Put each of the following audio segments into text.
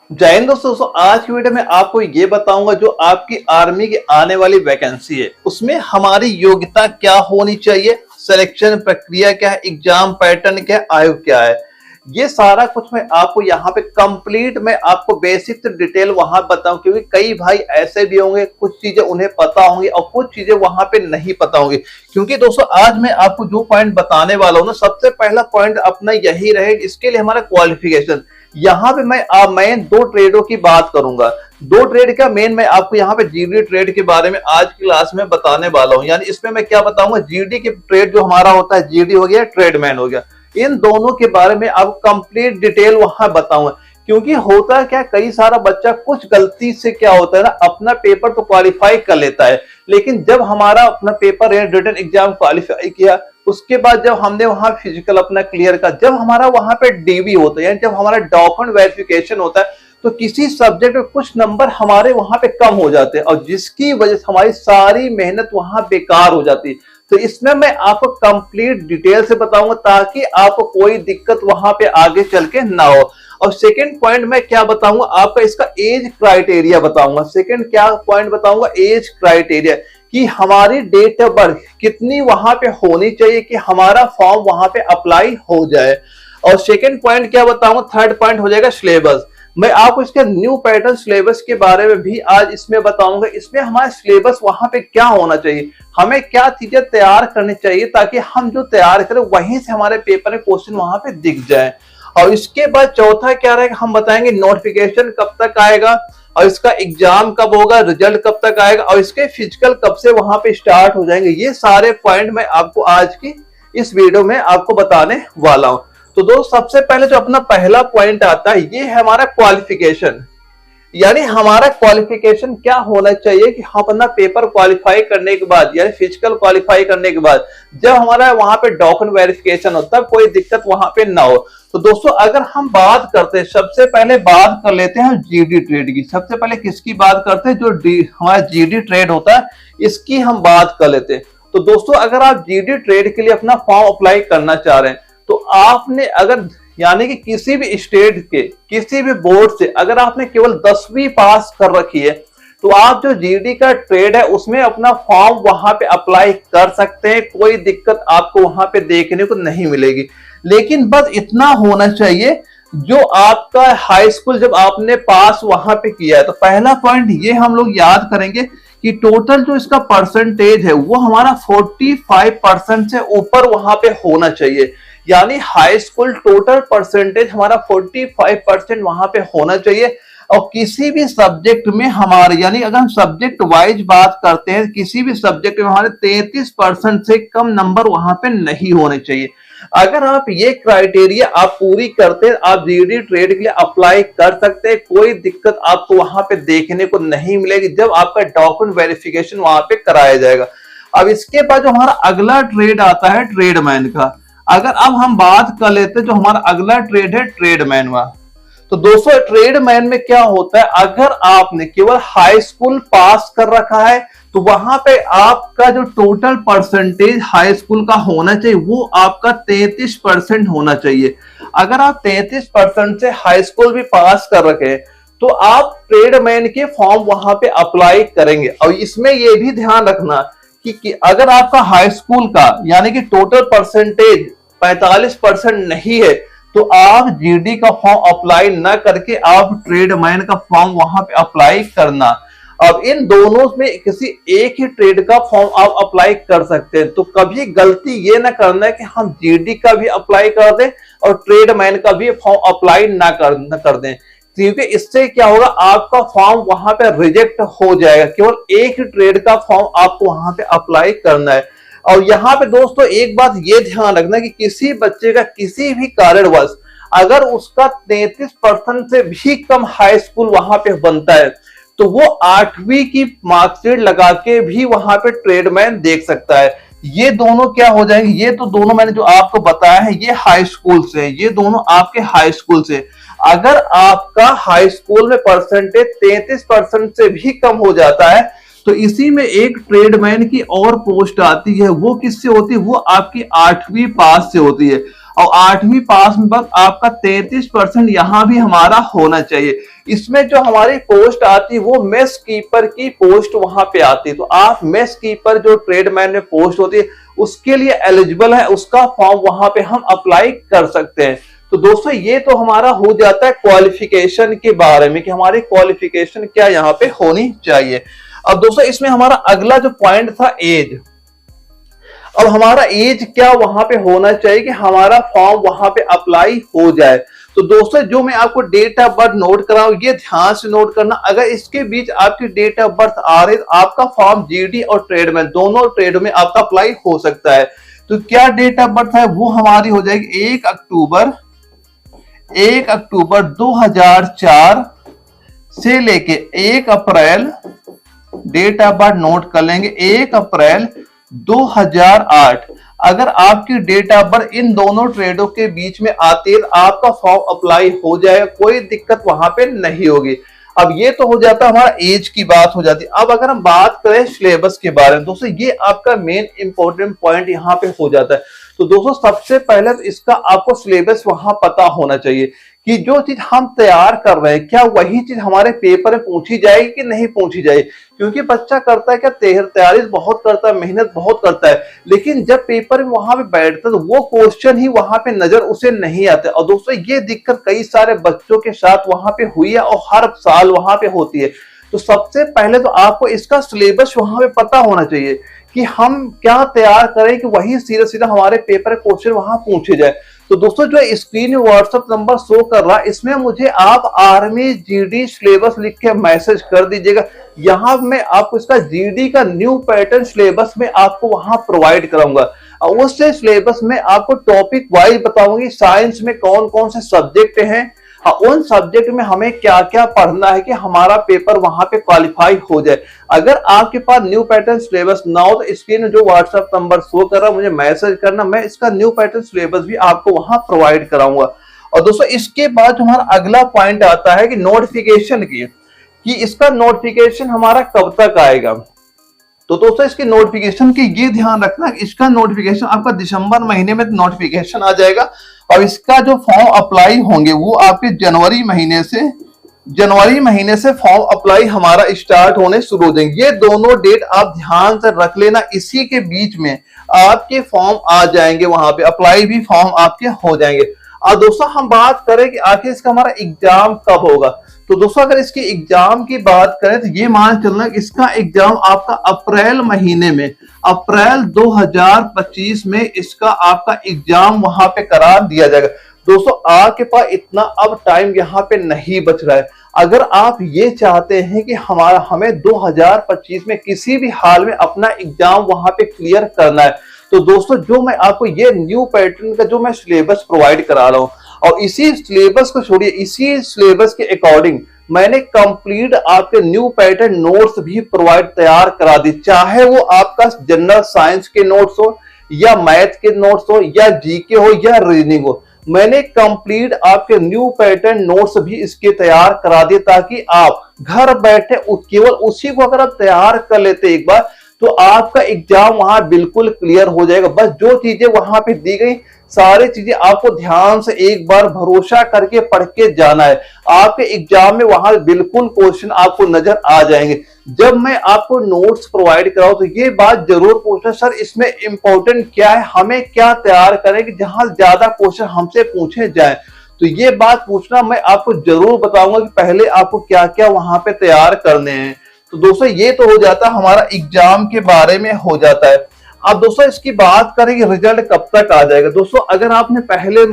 जय हिंद दोस्तों, आज की वीडियो में आपको ये बताऊंगा जो आपकी आर्मी की आने वाली वैकेंसी है उसमें हमारी योग्यता क्या होनी चाहिए, सिलेक्शन प्रक्रिया क्या है, एग्जाम पैटर्न क्या है, आयोग क्या है। ये सारा कुछ मैं आपको यहाँ पे कंप्लीट मैं आपको बेसिक से डिटेल वहां बताऊं, क्योंकि कई भाई ऐसे भी होंगे कुछ चीजें उन्हें पता होंगी और कुछ चीजें वहां पे नहीं पता होंगी। क्योंकि दोस्तों आज मैं आपको जो पॉइंट बताने वाला हूं ना, सबसे पहला पॉइंट अपना यही रहेगा, इसके लिए हमारा क्वालिफिकेशन। यहाँ पे मैं दो ट्रेडों की बात करूंगा। दो ट्रेड का मेन मैं आपको यहाँ पे जीडी ट्रेड के बारे में आज की क्लास में बताने वाला हूँ। यानी इसमें मैं क्या बताऊंगा, जीडी के ट्रेड जो हमारा होता है, जीडी हो गया, ट्रेडमैन हो गया, इन दोनों के बारे में आपको कंप्लीट डिटेल वहां बताऊंगा। क्योंकि होता क्या, कई सारा बच्चा कुछ गलती से क्या होता है ना, अपना पेपर तो क्वालिफाई कर लेता है, लेकिन जब हमारा अपना पेपर रिटन एग्जाम क्वालिफाई किया, उसके बाद जब हमने वहां फिजिकल अपना क्लियर का, जब हमारा वहां पे डीवी होता है, यानी जब हमारा डॉक्यूमेंट वेरिफिकेशन होता है, तो किसी सब्जेक्ट में कुछ नंबर हमारे वहां पे कम हो जाते हैं और जिसकी वजह से हमारी सारी मेहनत वहां बेकार हो जाती है। तो इसमें मैं आपको कंप्लीट डिटेल से बताऊंगा ताकि आपको कोई दिक्कत वहां पे आगे चल के ना हो। और सेकंड पॉइंट मैं क्या बताऊंगा, आपका इसका एज क्राइटेरिया बताऊंगा। सेकंड क्या पॉइंट बताऊंगा, एज क्राइटेरिया, कि हमारी डेट ऑफ बर्थ कितनी वहां पे होनी चाहिए कि हमारा फॉर्म वहां पे अप्लाई हो जाए। और सेकंड पॉइंट क्या बताऊंगा, थर्ड पॉइंट हो जाएगा सिलेबस। मैं आपको इसके न्यू पैटर्न सिलेबस के बारे में भी आज इसमें बताऊंगा। इसमें हमारा सिलेबस वहां पे क्या होना चाहिए, हमें क्या चीजें तैयार करनी चाहिए ताकि हम जो तैयार करें वहीं से हमारे पेपर में क्वेश्चन वहां पे दिख जाए। और इसके बाद चौथा क्या रहेगा, हम बताएंगे नोटिफिकेशन कब तक आएगा और इसका एग्जाम कब होगा, रिजल्ट कब तक आएगा और इसके फिजिकल कब से वहां पे स्टार्ट हो जाएंगे। ये सारे पॉइंट मैं आपको आज की इस वीडियो में आपको बताने वाला हूं। तो दोस्त सबसे पहले जो अपना पहला पॉइंट आता है, ये है हमारा क्वालिफिकेशन। यानी हमारा क्वालिफिकेशन क्या होना चाहिए कि हम अपना पेपर क्वालिफाई करने के बाद, यानी फिजिकल क्वालिफाई करने के बाद जब हमारा वहां पे डॉक्यूमेंट वेरिफिकेशन हो, तब कोई दिक्कत वहां पे ना हो। तो दोस्तों अगर हम बात करते हैं, सबसे पहले बात कर लेते हैं जीडी ट्रेड की। सबसे पहले किसकी बात करते हैं, जो हमारा जीडी ट्रेड होता है, इसकी हम बात कर लेते हैं। तो दोस्तों अगर आप जीडी ट्रेड के लिए अपना फॉर्म अप्लाई करना चाह रहे हैं, तो आपने अगर यानी कि किसी भी स्टेट के किसी भी बोर्ड से अगर आपने केवल 10वीं पास कर रखी है, तो आप जो जीडी का ट्रेड है उसमें अपना फॉर्म वहां पे अप्लाई कर सकते हैं। कोई दिक्कत आपको वहां पे देखने को नहीं मिलेगी। लेकिन बस इतना होना चाहिए, जो आपका हाई स्कूल जब आपने पास वहां पे किया है, तो पहला पॉइंट ये हम लोग याद करेंगे कि टोटल जो इसका परसेंटेज है वो हमारा 45% से ऊपर वहां पे होना चाहिए। यानी हाई स्कूल टोटल परसेंटेज हमारा 45% वहां पे होना चाहिए। और किसी भी सब्जेक्ट में हमारे, यानी अगर हम सब्जेक्ट वाइज बात करते हैं, किसी भी सब्जेक्ट में हमारे 33% से कम नंबर वहां पे नहीं होने चाहिए। अगर आप ये क्राइटेरिया आप पूरी करते हैं, आप जीडी ट्रेड के लिए अप्लाई कर सकते हैं। कोई दिक्कत आपको वहां पे देखने को नहीं मिलेगी जब आपका डॉक्यूमेंट वेरिफिकेशन वहां पे कराया जाएगा। अब इसके बाद जो हमारा अगला ट्रेड आता है ट्रेडमैन का। अगर अब हम बात कर लेते हैं, जो हमारा अगला ट्रेड है ट्रेडमैन का। तो दोस्तों ट्रेडमैन में क्या होता है, अगर आपने केवल हाई स्कूल पास कर रखा है, तो वहां पे आपका जो टोटल परसेंटेज हाई स्कूल का होना चाहिए वो आपका 33% होना चाहिए। अगर आप 33% से हाई स्कूल भी पास कर रखे, तो आप ट्रेडमैन के फॉर्म वहां पे अप्लाई करेंगे। और इसमें यह भी ध्यान रखना कि अगर आपका हाई स्कूल का यानी कि टोटल परसेंटेज 45% नहीं है, तो आप जीडी का फॉर्म अप्लाई ना करके आप ट्रेडमैन का फॉर्म वहां पे अप्लाई करना। अब इन दोनों में किसी एक ही ट्रेड का फॉर्म आप अप्लाई कर सकते हैं। तो कभी गलती ये ना करना है कि हम जीडी का भी अप्लाई कर दें और ट्रेडमैन का भी फॉर्म अप्लाई ना कर दें, क्योंकि इससे क्या होगा, आपका फॉर्म वहां पे रिजेक्ट हो जाएगा। केवल एक ट्रेड का फॉर्म आपको वहां पे अप्लाई करना है। और यहाँ पे दोस्तों एक बात ये ध्यान रखना कि किसी बच्चे का किसी भी कारणवश अगर उसका 33% से भी कम हाई स्कूल वहां पे बनता है, तो वो 8वीं की मार्कशीट लगा के भी वहां पे ट्रेडमैन देख सकता है। ये दोनों क्या हो जाएंगे, ये तो दोनों मैंने जो आपको बताया है ये हाई स्कूल से, ये दोनों आपके हाई स्कूल से। अगर आपका हाई स्कूल में परसेंटेज 33% से भी कम हो जाता है, तो इसी में एक ट्रेडमैन की और पोस्ट आती है। वो किससे होती है, वो आपकी 8वीं पास से होती है। और 8वीं पास में बस आपका 33% यहाँ भी हमारा होना चाहिए। इसमें जो हमारी पोस्ट आती है वो मेस कीपर की पोस्ट वहां पे आती है। तो आप मेस कीपर जो ट्रेडमैन में पोस्ट होती है उसके लिए एलिजिबल है, उसका फॉर्म वहां पे हम अप्लाई कर सकते हैं। तो दोस्तों ये तो हमारा हो जाता है क्वालिफिकेशन के बारे में कि हमारी क्वालिफिकेशन क्या यहाँ पे होनी चाहिए। अब दोस्तों इसमें हमारा अगला जो पॉइंट था एज। अब हमारा एज क्या वहां पे होना चाहिए कि हमारा फॉर्म वहां पे अप्लाई हो जाए। तो दोस्तों जो मैं आपको डेट ऑफ बर्थ नोट कराऊं ये ध्यान से नोट करना। अगर इसके बीच आपकी डेट ऑफ बर्थ आ रही तो आपका फॉर्म जीडी और ट्रेडमैन दोनों ट्रेड में आपका अप्लाई हो सकता है। तो क्या डेट ऑफ बर्थ है वो हमारी हो जाएगी 1 अक्टूबर 2004 से लेके 1 अप्रैल, डेट ऑफ बर्थ नोट कर लेंगे 1 अप्रैल 2008। अगर आपकी डेट ऑफ बर्थ इन दोनों ट्रेडों के बीच में आती है आपका फॉर्म अप्लाई हो जाएगा, कोई दिक्कत वहां पे नहीं होगी। अब ये तो हो जाता है हमारा एज की बात हो जाती है। अब अगर हम बात करें सिलेबस के बारे में दोस्तों ये आपका मेन इंपॉर्टेंट पॉइंट यहाँ पे हो जाता है। तो दोस्तों सबसे पहले तो इसका आपको सिलेबस वहां पता होना चाहिए कि जो चीज हम तैयार कर रहे हैं क्या वही चीज हमारे पेपर में पूछी जाएगी कि नहीं पूछी जाएगी। क्योंकि बच्चा करता है क्या तैयारी बहुत करता है, मेहनत बहुत करता है, लेकिन जब पेपर में वहां पे बैठता है तो वो क्वेश्चन ही वहां पे नजर उसे नहीं आते। और दोस्तों ये दिक्कत कई सारे बच्चों के साथ वहां पे हुई है और हर साल वहां पे होती है। तो सबसे पहले तो आपको इसका सिलेबस वहां पे पता होना चाहिए कि हम क्या तैयार करें कि वही सीधा सीधा हमारे पेपर क्वेश्चन वहां पूछे जाए। तो दोस्तों जो स्क्रीन में व्हाट्सएप नंबर शो कर रहा है इसमें मुझे आप आर्मी जीडी सिलेबस लिख के मैसेज कर दीजिएगा। यहाँ मैं आपको इसका जीडी का न्यू पैटर्न सिलेबस में आपको वहां प्रोवाइड कराऊंगा और उससे सिलेबस में आपको टॉपिक वाइज बताऊंगी साइंस में कौन कौन से सब्जेक्ट हैं, उन सब्जेक्ट में हमें क्या क्या पढ़ना है कि हमारा पेपर वहां पे क्वालिफाई हो जाए। अगर आपके पास न्यू पैटर्न सिलेबस ना हो तो स्क्रीन में जो व्हाट्सएप नंबर शो कर रहा है मुझे मैसेज करना, मैं इसका न्यू पैटर्न सिलेबस भी आपको वहां प्रोवाइड कराऊंगा। और दोस्तों इसके बाद हमारा अगला पॉइंट आता है कि नोटिफिकेशन की, कि इसका नोटिफिकेशन हमारा कब तक आएगा। तो दोस्तों इसकी नोटिफिकेशन की ये ध्यान रखना इसका नोटिफिकेशन आपका दिसंबर महीने में नोटिफिकेशन आ जाएगा और इसका जो फॉर्म अप्लाई होंगे वो आपके जनवरी महीने से फॉर्म अप्लाई हमारा स्टार्ट होने शुरू हो जाएंगे। ये दोनों डेट आप ध्यान से रख लेना, इसी के बीच में आपके फॉर्म आ जाएंगे, वहां पे अप्लाई भी फॉर्म आपके हो जाएंगे। और दोस्तों हम बात करें कि आखिर इसका हमारा एग्जाम कब होगा। तो दोस्तों अगर इसके एग्जाम की बात करें तो ये मान चलना इसका एग्जाम आपका अप्रैल महीने में, अप्रैल 2025 में इसका आपका एग्जाम वहां पे करार दिया जाएगा। दोस्तों आपके पास इतना अब टाइम यहाँ पे नहीं बच रहा है। अगर आप ये चाहते हैं कि हमें 2025 में किसी भी हाल में अपना एग्जाम वहां पे क्लियर करना है तो दोस्तों जो मैं आपको ये न्यू पैटर्न का जो मैं सिलेबस प्रोवाइड करा रहा हूँ और इसी सिलेबस को छोड़िए इसी सिलेबस के अकॉर्डिंग मैंने कंप्लीट आपके न्यू पैटर्न नोट्स भी प्रोवाइड तैयार करा दी, चाहे वो आपका जनरल साइंस के नोट्स हो या मैथ के नोट्स हो या जीके हो या रीजनिंग हो। मैंने कंप्लीट आपके न्यू पैटर्न नोट्स भी इसके तैयार करा दिए ताकि आप घर बैठे केवल उसी को अगर आप तैयार कर लेते एक बार तो आपका एग्जाम वहां बिल्कुल क्लियर हो जाएगा। बस जो चीजें वहां पे दी गई सारी चीजें आपको ध्यान से एक बार भरोसा करके पढ़ के जाना है, आपके एग्जाम में वहां बिल्कुल क्वेश्चन आपको नजर आ जाएंगे। जब मैं आपको नोट्स प्रोवाइड कराऊं तो ये बात जरूर पूछना सर इसमें इंपॉर्टेंट क्या है, हमें क्या तैयार करें कि जहां ज्यादा क्वेश्चन हमसे पूछे जाए। तो ये बात पूछना मैं आपको जरूर बताऊंगा कि पहले आपको क्या क्या वहां पे तैयार करने हैं। तो दोस्तों ये तो हो जाता है हमारा एग्जाम के बारे में हो जाता है। अब दोस्तों इसकी बात करें कि रिजल्ट कब तक आ जाएगा। दोस्तों अगर आपने पहली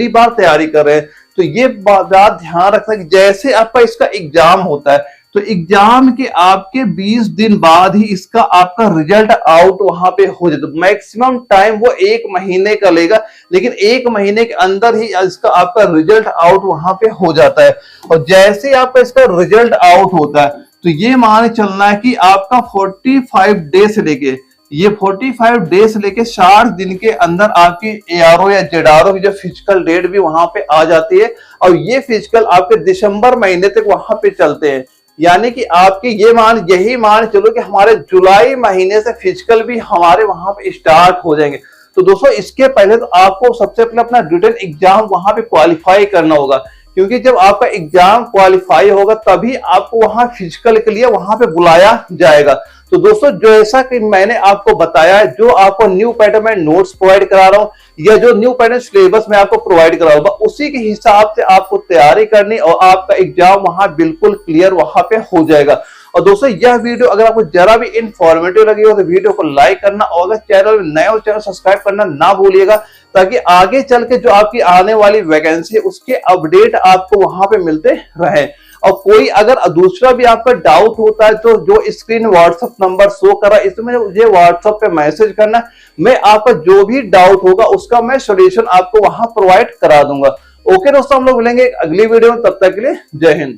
बार तैयारी कर रहे हैं तो ये बात ध्यान रखना कि जैसे आपका इसका एग्जाम होता है तो एग्जाम के आपके 20 दिन बाद ही इसका आपका रिजल्ट आउट वहां पे हो जाता है। मैक्सिमम टाइम वो 1 महीने का लेगा लेकिन 1 महीने के अंदर ही इसका आपका रिजल्ट आउट वहां पे हो जाता है। और जैसे ही आपका इसका रिजल्ट आउट होता है तो ये मान चलना है कि आपका 45 डे से लेके 60 दिन के अंदर आपकी एआरओ या जेडआरओ की जो फिजिकल डेट भी वहां पे आ जाती है और ये फिजिकल आपके दिसंबर महीने तक वहां पे चलते हैं। यानी कि आपके यही मान चलो कि हमारे जुलाई महीने से फिजिकल भी हमारे वहां पे स्टार्ट हो जाएंगे। तो दोस्तों इसके पहले तो आपको सबसे पहले अपना रिटन एग्जाम वहां पे क्वालिफाई करना होगा, क्योंकि जब आपका एग्जाम क्वालिफाई होगा तभी आपको वहां फिजिकल के लिए वहां पे बुलाया जाएगा। तो दोस्तों जैसा कि मैंने आपको बताया, जो आपको न्यू पैटर्न में नोट्स प्रोवाइड करा रहा हूं या जो न्यू पैटर्न सिलेबस में आपको प्रोवाइड करा होगा, उसी के हिसाब से आपको तैयारी करनी और आपका एग्जाम वहां बिल्कुल क्लियर वहां पे हो जाएगा। और दोस्तों यह वीडियो अगर आपको जरा भी इंफॉर्मेटिव लगी हो तो वीडियो को लाइक करना और अगर चैनल नए हो चैनल सब्सक्राइब करना ना भूलिएगा, ताकि आगे चल के जो आपकी आने वाली वैकेंसी है उसके अपडेट आपको वहां पे मिलते रहे। और कोई अगर दूसरा भी आपका डाउट होता है तो जो स्क्रीन व्हाट्सएप नंबर शो कर रहा है इसमें मुझे व्हाट्सएप पे मैसेज करना, मैं आपका जो भी डाउट होगा उसका मैं सॉल्यूशन आपको वहां प्रोवाइड करा दूंगा। ओके दोस्तों, हम लोग मिलेंगे अगली वीडियो में, तब तक के लिए जय हिंद।